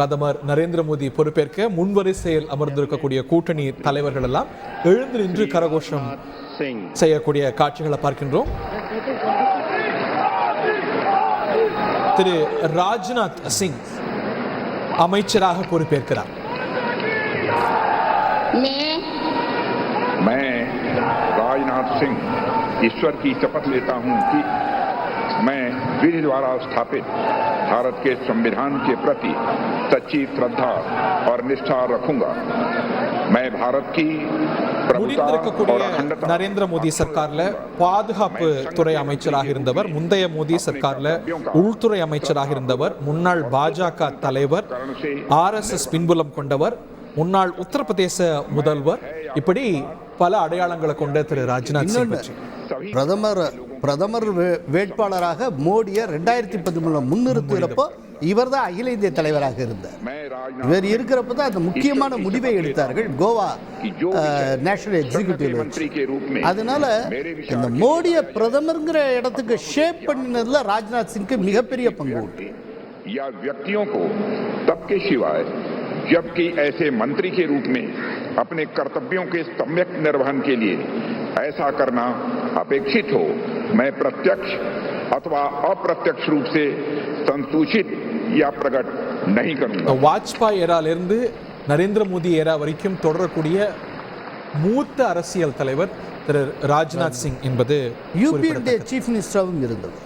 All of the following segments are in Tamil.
பிரதமர் நரேந்திர மோடி பொறுப்பேற்க முன்வரிசையில் அமர்ந்திருக்கக்கூடிய கூட்டணி தலைவர்கள் எல்லாம் எழுந்து நின்று கரகோஷம் செய்யக்கூடிய காட்சிகளை பார்க்கின்றோம். திரு ராஜ்நாத் சிங் அமைச்சராக பொறுப்பேற்கிறார். मैं राजनाथ सिंह ईश्वर की शपथ लेता हूं कि मैं विधि द्वारा स्थापित भारत के संविधान के प्रति सच्ची श्रद्धा और निष्ठा रखूंगा. मैं भारत की நரேந்திர மோடி சர்க்கார்ல பாதுகாப்பு துறை அமைச்சராக இருந்தவர், முந்தைய மோடி சர்க்கார்ல உள்துறை அமைச்சராக இருந்தவர், முன்னாள் பாஜக தலைவர், RSS பின்புலம் கொண்டவர், முன்னாள் உத்தரப்பிரதேச முதல்வர், இப்படி பல அடையாளங்களை கொண்ட திரு ராஜ்நாத் சிங் பிரதமர் வேட்பாளராக மோடியை 2013 முன்னிறுத்துகிறப்போ இவர் தான் அகில இந்திய தலைவராக இருந்தார். இவர் இருக்கிறப்ப தான் அந்த முக்கியமான முடிவை எடுத்தார்கள் கோவா நேஷனல் எக்ஸிகியூட்டிவ். அதனால இந்த மோடியை பிரதமர்ங்கிற இடத்துக்கு ஷேப் பண்ணினதுல ராஜ்நாத் சிங்க்கு மிகப்பெரிய பங்கு உண்டு. जबकि ऐसे मंत्री के रूप में अपने कर्तव्यों के सम्यक निर्वहन के लिए ऐसा करना अपेक्षित हो, मैं प्रत्यक्ष अथवा अप्रत्यक्ष रूप से संसूचित या प्रकट नहीं करूंगा. வாஜ்பாய் ஏராலிருந்து நரேந்திர மோடி ஏரா வரைக்கும் தொடரக்கூடிய மூத்த அரசியல் தலைவர் திரு ராஜ்நாத் சிங் என்பது யூபியுடைய சீஃப் மினிஸ்டராகவும் இருந்தவர்.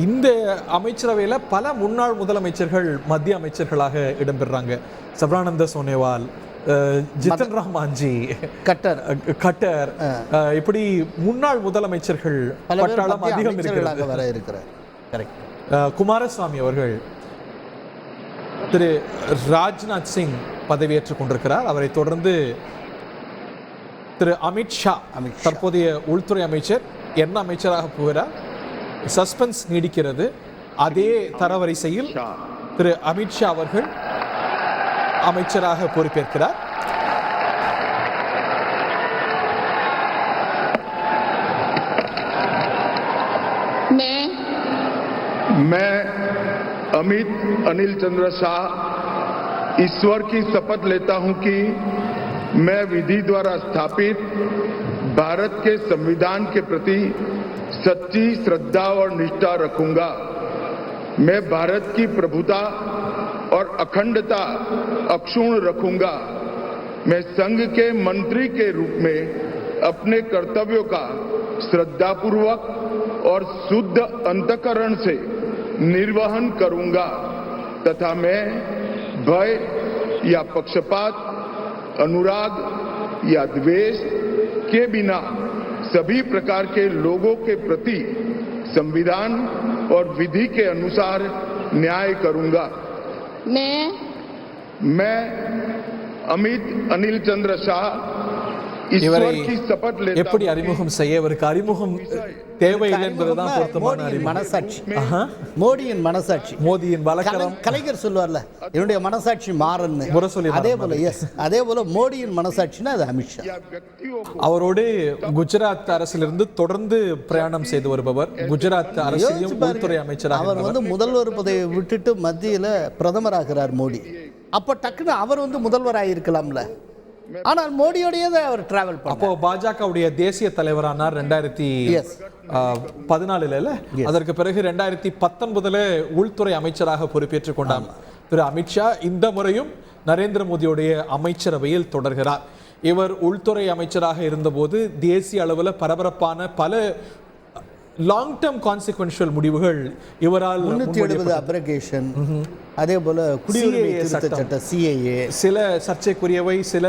இந்த அமைச்சரவையில் பல முன்னாள் முதலமைச்சர்கள் மத்திய அமைச்சர்களாக இடம்பெறாங்க. சர்பானந்த சோனோவால், ஜித்தன் ராம் மாஞ்சி, கட்டர், இப்படி முன்னாள் முதலமைச்சர்கள் பட்டாளம் அதிகம் இருக்கிறார். குமாரசுவாமி அவர்கள் திரு ராஜ்நாத் சிங் பதவியேற்றுக் கொண்டிருக்கிறார். அவரை தொடர்ந்து திரு அமித்ஷா, தற்போதைய உள்துறை அமைச்சர், என்ன அமைச்சராக போகிறார்? சஸ்பென்ஸ் நீடிக்கிறது. அதே தரவரிசையில் திரு அமித்ஷா அவர்கள் அமைச்சராக பொறுப்பேற்கிறார். मैं अमित अनिल चंद्र शाह ईश्वर की शपथ लेता हूं कि मैं विधि द्वारा स्थापित भारत के संविधान के प्रति सच्ची श्रद्धा और निष्ठा रखूंगा. मैं भारत की प्रभुता और अखंडता अक्षुण्ण रखूंगा. मैं संघ के मंत्री के रूप में अपने कर्तव्यों का श्रद्धापूर्वक और शुद्ध अंतःकरण से निर्वहन करूंगा तथा मैं भय या पक्षपात, अनुराग या द्वेष के बिना सभी प्रकार के लोगों के प्रति संविधान और विधि के अनुसार न्याय करूंगा. मैं अमित अनिल चंद्र शाह இவரை எப்படி அறிமுகம் செய்ய, இவருக்கு அறிமுகம் தேவையில்லை என்பதுதான் பொருத்தமான மனசாட்சி. மோடியின் மனசாட்சி, மோடியின் வழக்கம். கலைஞர் சொல்வார்ல, என்னுடைய மனசாட்சி மாறன்னு, அதே போல மோடியின் மனசாட்சினா அது அமித்ஷா. அவரோடு குஜராத் அரசிலிருந்து தொடர்ந்து பிரயாணம் செய்து வருபவர், குஜராத் அரசிலும் உள்துறை அமைச்சராக. அவர் முதல்வர் பதவியை விட்டுட்டு மத்தியில பிரதமராகிறார் மோடி. அப்ப டக்குன்னு அவர் முதல்வராக இருக்கலாம்ல, ஆனால் மோடியோடய அவர் டிராவல் பண்ணார். அப்போ பாஜகவுடைய தேசிய தலைவரானார் 2014. அதற்கு பிறகு 2019 உள்துறை அமைச்சராக பொறுப்பேற்றுக் கொண்டார் திரு அமித்ஷா. இந்த முறையும் நரேந்திர மோடியுடைய அமைச்சரவையில் தொடர்கிறார். இவர் உள்துறை அமைச்சராக இருந்தபோது தேசிய அளவில் பரபரப்பான பல லாங் டேர்ம் கான்சிக்வென்ஷியல் முடிவுகள் இவரால் 370 அப்ரகேஷன், அதே போல குடியுரிமை திருத்த சட்டம் CAA, சில சர்ச்சைக்குரியவை, சில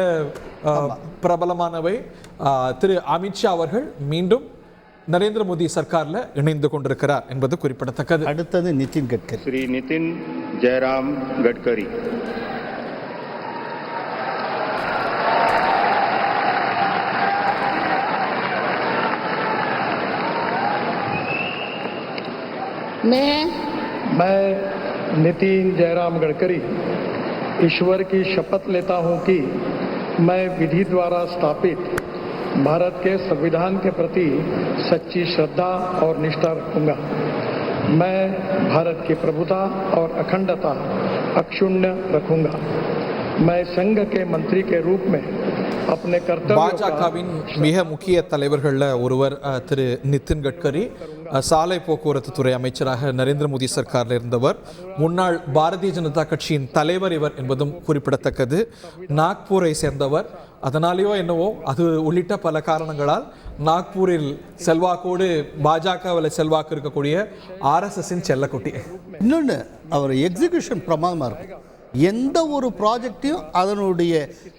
பிரபலமானவை. திரு அமித்ஷா அவர்கள் மீண்டும் நரேந்திர மோடி சர்க்கார்ல இணைந்து கொண்டிருக்கிறார் என்பது குறிப்பிடத்தக்கது. அடுத்தது நிதின் கட்கரி. ஸ்ரீ நிதின் ஜெயராம் கட்கரி. मैं नितिन जयराम गडकरी ईश्वर की शपथ लेता हूं कि मैं विधि द्वारा स्थापित भारत के संविधान के प्रति सच्ची श्रद्धा और निष्ठा रखूंगा. मैं भारत की प्रभुता और अखंडता अक्षुण्ण रखूंगा। मैं संघ के मंत्री के रूप में अपने कर्तव्यों का பாஜகவின் மிக முக்கிய தலைவர்கள்ல ஒருவர் திரு நிதின் கட்கரி, சாலை போக்குவரத்து துறை அமைச்சராக நரேந்திர மோடி சர்க்காரில் இருந்தவர், முன்னாள் பாரதிய ஜனதா கட்சியின் தலைவர் இவர் என்பதும் குறிப்பிடத்தக்கது. நாக்பூரை சேர்ந்தவர், அதனாலேயோ என்னவோ அது உள்ளிட்ட பல காரணங்களால் நாக்பூரில் செல்வாக்கோடு பாஜகவில் செல்வாக்கு இருக்கக்கூடிய ஆர்எஸ்எஸ்ஸின் செல்லக்குட்டி. இன்னொன்று, அவர் எக்ஸிகியூஷன் பிரமாதமாக இருக்கும். எந்த ஒரு ப்ராஜெக்டையும் அதனுடைய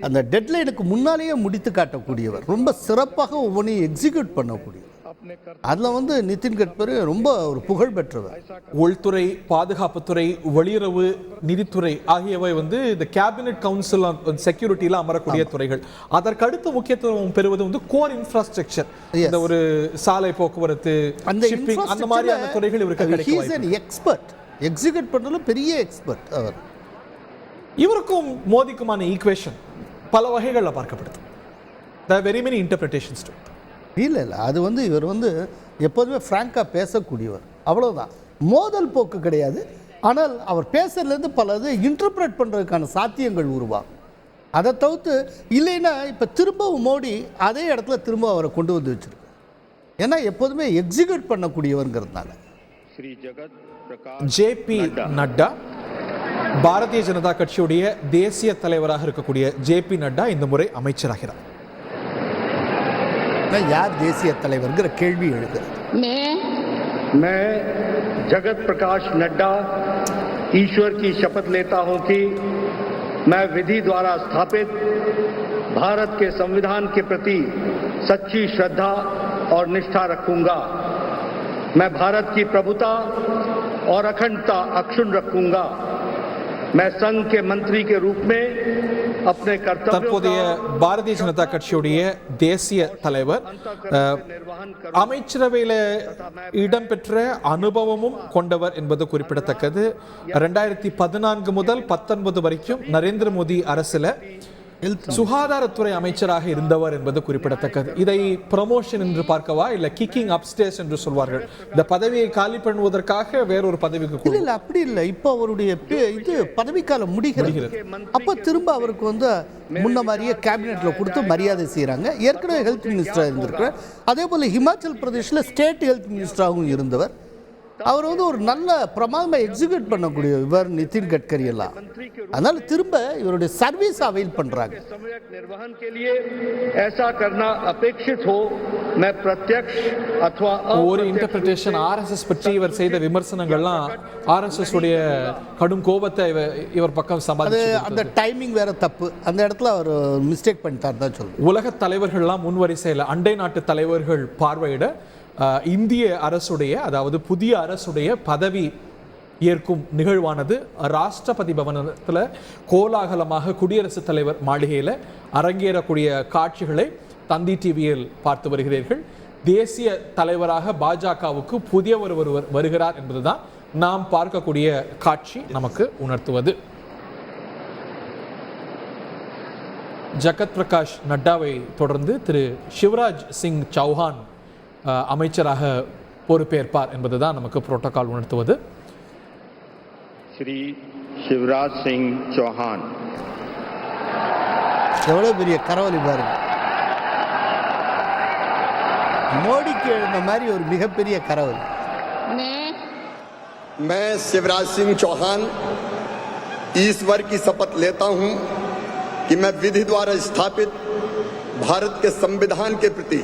அந்த டெட்லைனுக்கு முன்னாலேயே முடித்து காட்டக்கூடியவர், ரொம்ப சிறப்பாக ஒவ்வொன்றையும் எக்ஸிக்யூட் பண்ணக்கூடியவர். அதில் நிதின் கட்கரி ரொம்ப ஒரு புகழ் பெற்றவர். உள்துறை, பாதுகாப்புத்துறை, வெளியுறவு, நிதித்துறை ஆகியவை இந்த கேபினெட் கவுன்சில் செக்யூரிட்டியில் அமரக்கூடிய துறைகள். அதற்கடுத்து முக்கியத்துவம் பெறுவது கோர் இன்ஃப்ராஸ்ட்ரக்சர், இந்த ஒரு சாலை போக்குவரத்து, ஷிப்பிங், அந்த மாதிரியான துறைகள் இவருக்கு கிடைக்கும். எக்ஸ்பர்ட், எக்ஸிக்யூட் பண்ணுறதுல பெரிய எக்ஸ்பர்ட் அவர். இவருக்கும் மோடிக்குமான ஈக்குவேஷன் பல வகைகளில் பார்க்கப்படுது. There are very many interpretations to it. இல்லை, அது இவர் எப்போதுமே ஃப்ராங்காக பேசக்கூடியவர், அவ்வளோதான். மோதல் போக்கு கிடையாது. ஆனால் அவர் பேசுறதுலேருந்து பல இது இன்டர்பிரேட் பண்ணுறதுக்கான சாத்தியங்கள் உருவாகும். அதை தவிர்த்து இல்லைன்னா இப்போ திரும்பவும் மோடி அதே இடத்துல திரும்ப அவரை கொண்டு வந்து வச்சிருக்கு. ஏன்னா எப்போதுமே எக்ஸிக்யூட் பண்ணக்கூடியவருங்கிறதுனால. ஜேபி நட்டா, பாரதிய ஜனதா கட்சியுடைய தேசிய தலைவராக இருக்கக்கூடிய ஜேபி நட்டா இந்த முறை அமைச்சராகிறார். யார் தேசிய தலைவர்ங்கிற கேள்வி எழுகிறது. मैं जगत प्रकाश नड्डा ईश्वर की शपथ लेता हूं कि मैं विधि द्वारा स्थापित भारत के संविधान के प्रति सच्ची श्रद्धा और निष्ठा रखूंगा। मैं भारत की प्रभुता और अखंडता अक्षुण्ण रखूंगा। मैं संघ के मंत्री के रूप में अपने कर्तव्यों தற்போதைய பாரதிய ஜனதா கட்சியுடைய தேசிய தலைவர், அமைச்சரவையில் இடம்பெற்ற அனுபவமும் கொண்டவர் என்பது குறிப்பிடத்தக்கது. 2014 முதல் 19 வரைக்கும் நரேந்திர மோடி அரசுல சுகாதாரத்துறை அமைச்சராக இருந்தவர் என்பது குறிப்பிடத்தக்கது. இதை ப்ரமோஷன் என்று பார்க்கவா, இல்ல கிக்கிங் அப்ஸ்டேர்ஸ் என்று சொல்வார்கள், இந்த பதவியை காலி பண்ணுவதற்காக வேறொரு பதவிக்கு? இல்லை, அப்படி இல்லை. இப்போ அவருடைய இது பதவிக்காலம் முடிகிறது. அப்போ திரும்ப அவருக்கு முன்ன மாதிரியே கேபினெட்ல கொடுத்து மரியாதை செய்கிறாங்க. ஏற்கனவே ஹெல்த் மினிஸ்டராக இருந்திருக்கிறார். அதே போல் ஹிமாச்சல் பிரதேஷில் ஸ்டேட் ஹெல்த் மினிஸ்டராகவும் இருந்தவர். அவர் ஒரு நல்ல பிரமாதமாக எக்ஸிக்யூட் பண்ணக்கூடிய இவர் நிதின் கட்கரி எல்லாம். அதனால திரும்ப இவருடைய சர்வீஸ் அவைல் பண்றாங்க. निर्वहन के लिए ऐसा करना अपेक्षित हो मैं प्रत्यक्ष अथवा ஒரு இன்டர்பிரேஷன் ஆர்எஸ்எஸ் பற்றி இவர் செய்த விமர்சனங்கள்லாம் ஆர்எஸ்எஸ் உடைய கடும் கோபத்தை இவர் பக்கம் சம்பாதிச்சு. அந்த டைமிங் வேற தப்பு, அந்த இடத்துல அவர் மிஸ்டேக் பண்ணிட்டார் தான் சொல்லுவோம். உலக தலைவர்கள்லாம் முன்வரிசையில் அண்டை நாட்டு தலைவர்கள் பார்வையிட இந்திய அரசுடைய, அதாவது புதிய அரசுடைய பதவி ஏற்கும் நிகழ்வானது ராஷ்டிரபதி பவனத்தில் கோலாகலமாக குடியரசுத் தலைவர் மாளிகையில் அரங்கேறக்கூடிய காட்சிகளை தந்தி டிவியில் பார்த்து வருகிறீர்கள். தேசிய தலைவராக பாஜகவுக்கு புதியவர் ஒருவர் வருகிறார் என்பதுதான் நாம் பார்க்கக்கூடிய காட்சி நமக்கு உணர்த்துவது. ஜகத் பிரகாஷ் நட்டாவை தொடர்ந்து திரு சிவராஜ் சிங் சௌஹான் அமைச்சராக பொறுப்பேற்பார் என்பதுதான் நமக்கு புரோட்டோகால் உணர்த்துவது. श्री शिवराज सिंह चौहान எவ்வளவு பெரிய கரவொலி பாருங்க. மோடிக்கு எழுந்த மாதிரி ஒரு மிகப்பெரிய கரவொலி. मैं शिवराज सिंह चौहान ईश्वर की शपथ लेता हूं कि मैं विधि द्वारा स्थापित भारत के संविधान के प्रति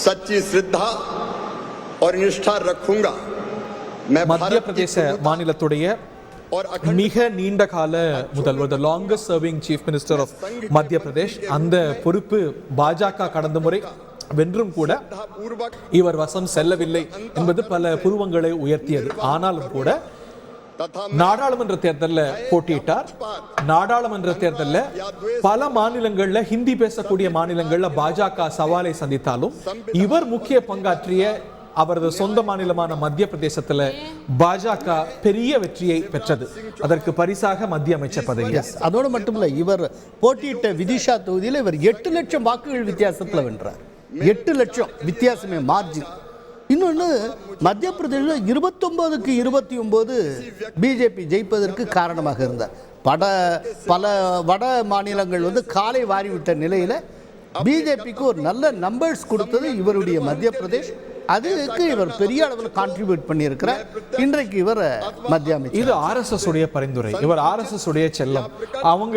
सच्ची श्रद्धा और निष्ठा रखूंगा। मैं மத்திய பிரதேச மாநிலத்துடைய மிக நீண்ட கால முதல்வர், the longest serving chief minister of Madhya Pradesh, அந்த பொறுப்பு பாஜக கடந்த முறை வென்றும் கூட இவர் வசம் செல்லவில்லை என்பது பல புருவங்களை உயர்த்தியது. ஆனாலும் கூட நாடாளுமன்ற தேர்தலில் போட்டியிட்டார். நாடாளுமன்ற தேர்தலில் பல மாநிலங்கள்ல ஹிந்தி பேசக்கூடிய மாநிலங்கள்ல பாஜக சவாலை சந்தித்தாலும் இவர் முக்கிய பங்காற்றிய அவரது சொந்த மாநிலமான மத்திய பிரதேசத்தில் பாஜக பெரிய வெற்றியை பெற்றது. அதற்கு பரிசாக மத்திய அமைச்சர் பதவி. அதோடு மட்டுமில்லை, இவர் போட்டியிட்ட விதிஷா தொகுதியில் இவர் 8 லட்சம் வாக்குகள் வித்தியாசத்தில் வென்றார். 8 லட்சம் வித்தியாசமே மார்ஜின். இன்னொன்று மத்திய பிரதேசில் 29க்கு 29 பிஜேபி ஜெயிப்பதற்கு காரணமாக இருந்தார். பல வட மாநிலங்கள் வந்து காலை வாரிவிட்ட நிலையில் பிஜேபிக்கு ஒரு நல்ல நம்பர்ஸ் கொடுத்தது இவருடைய மத்திய பிரதேஷ். அதுக்கு இவர் பெரிய அளவில் கான்ட்ரிபியூட் பண்ணியிருக்கிறார். இன்றைக்கு இவர் மத்திய அமைச்சர். இது ஆர்எஸ்எஸ் உடைய பரிந்துரை. இவர் ஆர்எஸ்எஸ் உடைய செல்லம். அவங்க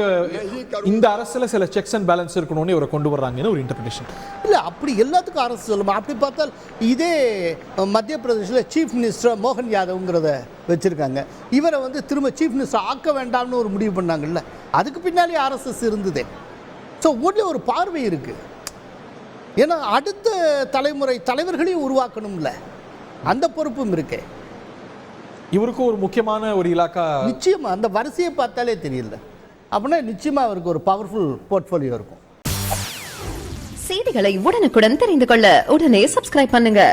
இந்த அரசுல சில செக்ஸ் அண்ட் பேலன்ஸ் இருக்கணும்னு இவரை கொண்டு வர்றாங்கன்னு ஒரு இன்டர்பிரேஷன். இல்லை, அப்படி எல்லாத்துக்கும் அரசு சொல்லுமா? அப்படி பார்த்தால் இதே மத்திய பிரதேசில் சீஃப் மினிஸ்டர் மோகன் யாதவ்ங்கிறத வச்சுருக்காங்க. இவரை வந்து திரும்ப சீஃப் மினிஸ்டர் ஆக்க வேண்டாம்னு ஒரு முடிவு பண்ணாங்கல்ல, அதுக்கு பின்னாலே ஆர்எஸ்எஸ் இருந்ததே. ஸோ ஒரு பார்வை இருக்குது. ஏன்னா அடுத்த தலைமுறை தலைவர்களையும் உருவாக்கணும்ல, அந்த பொறுப்பும் இருக்கு. இவருக்கு ஒரு முக்கியமான ஒரு இலாக்கா நிச்சயமா அந்த வரிசையை பார்த்தாலே தெரியல. அப்படின்னா நிச்சயமா அவருக்கு ஒரு பவர்ஃபுல் போர்ட்ஃபோலியோ இருக்கும். செய்திகளை உடனுக்குடன் தெரிந்து கொள்ள உடனே சப்ஸ்கிரைப் பண்ணுங்க.